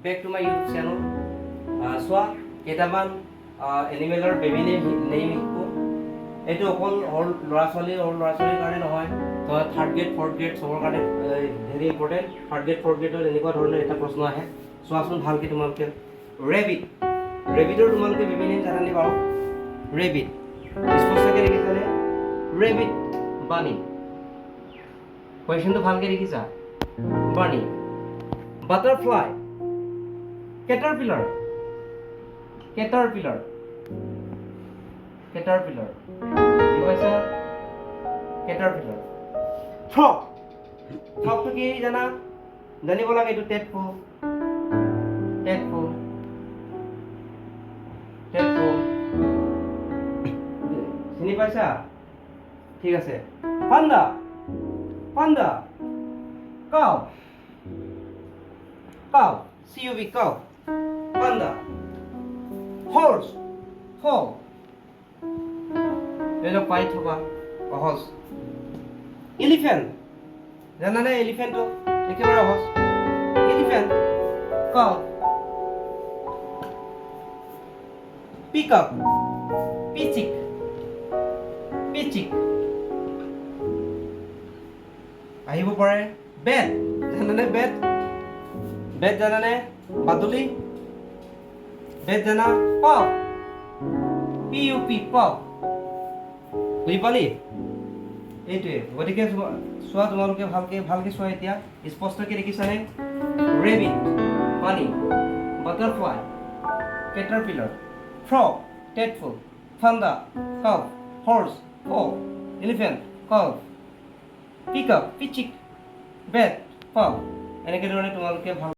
Back to my YouTube channel. চোৱা কেইটামান এনিমেলৰ baby name শিকোঁ। এইটো অকল ল'ৰা ছোৱালীৰ কাৰণে নহয়, তো থাৰ্ড গ্ৰেড ফ'ৰ্থ গ্ৰেড চবৰ কাৰণে very important. Third grade fourth গ্ৰেডত এনেকুৱা ধৰণৰ এটা প্ৰশ্ন আহে, চোৱাচোন ভালকৈ তোমালোকে। ৰেবিডৰ তোমালোকে বেবি নেম জানানে বাৰু? ৰেবিড স্পষ্টকৈ দেখিছানে? ৰেবিড বাণী। কুৱেশ্যনটো ভালকৈ দেখিছা? বাণী। বাটাৰফ্লাই কেটাৰপিলাৰ বুজি পাইছা? কেটাৰপিলাৰ। ফ্ৰগটো কি জানা? জানিব লাগে, এইটো টেডপল। চিনি পাইছা? ঠিক আছে। Panda cow CUV cow panda. Horse fog. এইবিলাক পাই থকা সহজ। এলিফেণ্ট জানানে? এলিফেণ্টটো একেবাৰে সহজ। Elephant calf. পিকআপ পিচিক আহিব পাৰে। বেট জানানে? বেট জানানে? বাদুলি বেট জানা? Pop PUP pop. বুজি পালি? এইটোৱে। গতিকে চোৱা তোমালোকে ভালকে চোৱা এতিয়া। স্পষ্টকৈ দেখিছানে? Rabbit bunny, butterfly caterpillar, frog tadpole, panda cub, horse foal, elephant calf, পিকআপ পিচিক, বেট পপ। এনেকৈ ধৰণে তোমালোকে ভাল